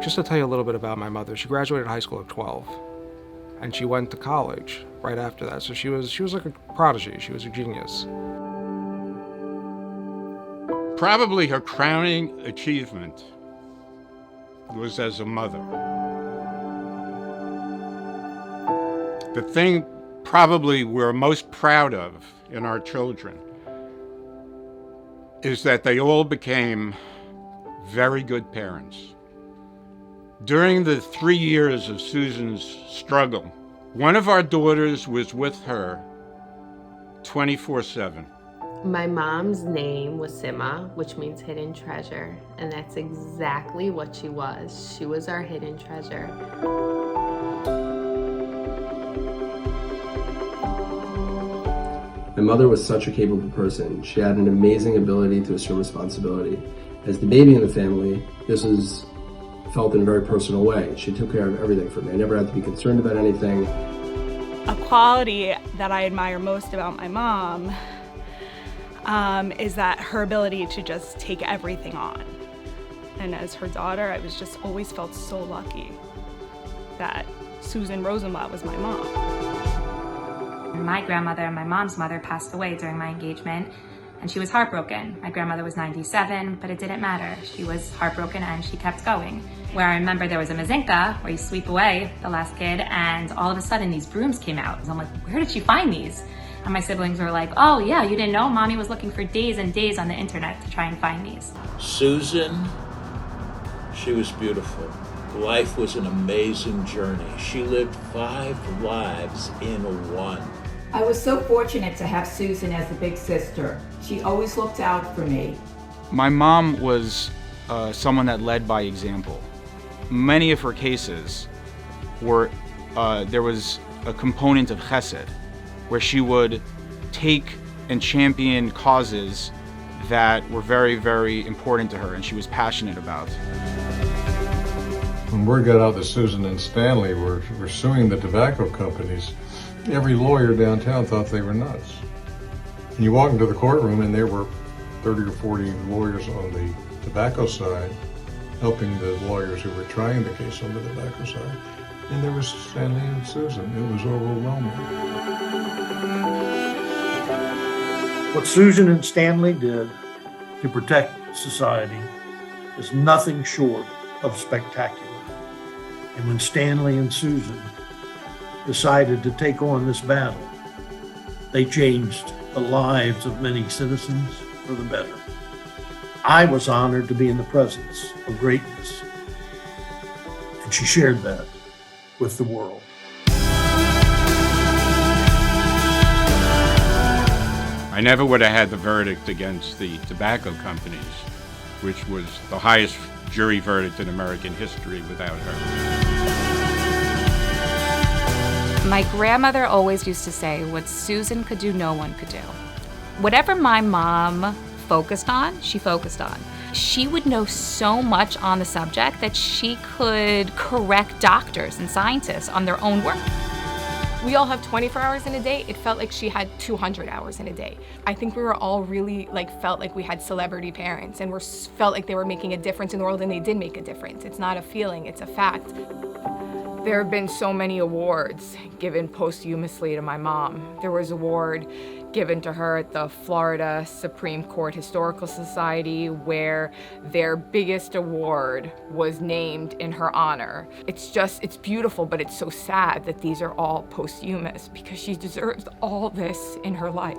Just to tell you a little bit about my mother, she graduated high school at 12, and she went to college right after that. So she was like a prodigy. She was a genius. Probably her crowning achievement was as a mother. The thing probably we're most proud of in our children is that they all became very good parents. During the 3 years of Susan's struggle, one of our daughters was with her 24/7. My mom's name was Sima, which means hidden treasure, and that's exactly what she was. She was our hidden treasure. My mother was such a capable person. She had an amazing ability to assume responsibility. As the baby in the family, this was felt in a very personal way. She took care of everything for me. I never had to be concerned about anything. A quality that I admire most about my mom is that her ability to just take everything on. And as her daughter, I was just always felt so lucky that Susan Rosenblatt was my mom. My grandmother, my mom's mother, passed away during my engagement, and she was heartbroken. My grandmother was 97, but it didn't matter. She was heartbroken and she kept going. Where I remember there was a mazinka where you sweep away the last kid, and all of a sudden these brooms came out. So I'm like, where did she find these? And my siblings were like, oh yeah, you didn't know? Mommy was looking for days and days on the internet to try and find these. Susan, she was beautiful. Life was an amazing journey. She lived 5 lives in one. I was so fortunate to have Susan as a big sister. She always looked out for me. My mom was someone that led by example. Many of her cases were, there was a component of chesed, where she would take and champion causes that were very, very important to her and she was passionate about. When word got out that Susan and Stanley were suing the tobacco companies, every lawyer downtown thought they were nuts. And you walk into the courtroom and there were 30 or 40 lawyers on the tobacco side helping the lawyers who were trying the case on the tobacco side. And there was Stanley and Susan. It was overwhelming. What Susan and Stanley did to protect society is nothing short of spectacular. And when Stanley and Susan decided to take on this battle, they changed the lives of many citizens for the better. I was honored to be in the presence of greatness, and she shared that with the world. I never would have had the verdict against the tobacco companies, which was the highest jury verdict in American history, without her. My grandmother always used to say, what Susan could do, no one could do. Whatever my mom focused on, she focused on. She would know so much on the subject that she could correct doctors and scientists on their own work. We all have 24 hours in a day. It felt like she had 200 hours in a day. I think we were all really felt like we had celebrity parents and felt like they were making a difference in the world, and they did make a difference. It's not a feeling, it's a fact. There have been so many awards given posthumously to my mom. There was an award given to her at the Florida Supreme Court Historical Society, where their biggest award was named in her honor. It's beautiful, but it's so sad that these are all posthumous because she deserves all this in her life.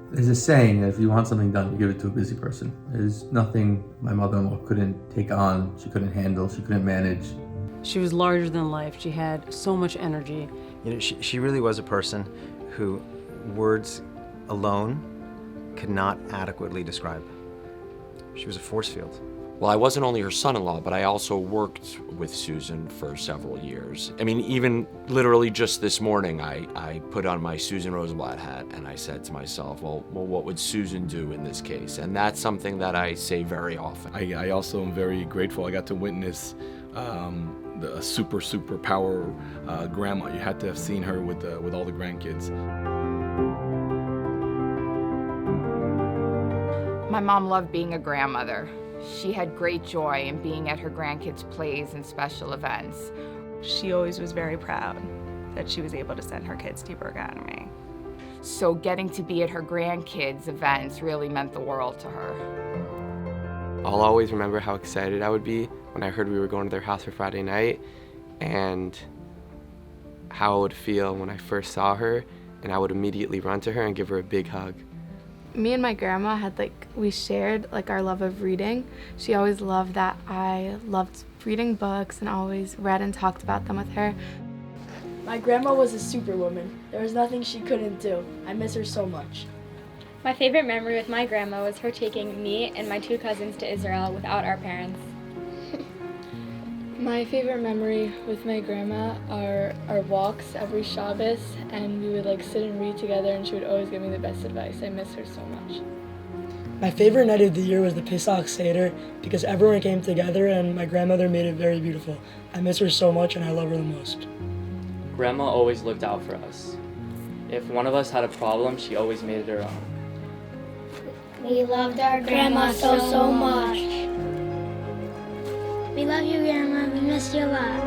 There's a saying that if you want something done, you give it to a busy person. There's nothing my mother-in-law couldn't take on, she couldn't handle, she couldn't manage. She was larger than life. She had so much energy. You know, she really was a person who words alone could not adequately describe. She was a force field. Well, I wasn't only her son-in-law, but I also worked with Susan for several years. I mean, even literally just this morning, I put on my Susan Rosenblatt hat and I said to myself, well, what would Susan do in this case? And that's something that I say very often. I also am very grateful I got to witness the super power grandma. You had to have seen her with all the grandkids. My mom loved being a grandmother. She had great joy in being at her grandkids' plays and special events. She always was very proud that she was able to send her kids to Hebrew Academy. So getting to be at her grandkids' events really meant the world to her. I'll always remember how excited I would be when I heard we were going to their house for Friday night, and how I would feel when I first saw her, and I would immediately run to her and give her a big hug. Me and my grandma we shared our love of reading. She always loved that I loved reading books and always read and talked about them with her. My grandma was a superwoman. There was nothing she couldn't do. I miss her so much. My favorite memory with my grandma was her taking me and my 2 cousins to Israel without our parents. My favorite memory with my grandma are our walks every Shabbos, and we would sit and read together, and she would always give me the best advice. I miss her so much. My favorite night of the year was the Pesach Seder because everyone came together and my grandmother made it very beautiful. I miss her so much and I love her the most. Grandma always looked out for us. If one of us had a problem, she always made it her own. We loved our grandma so much. We love you, Grandma. We miss you a lot.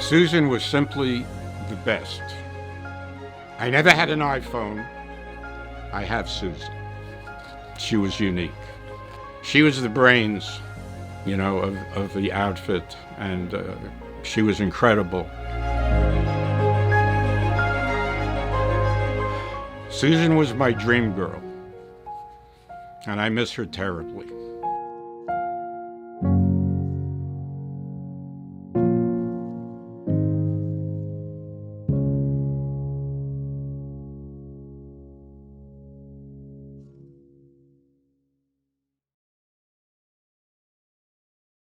Susan was simply the best. I never had an iPhone. I have Susan. She was unique. She was the brains, of the outfit, and she was incredible. Susan was my dream girl, and I miss her terribly.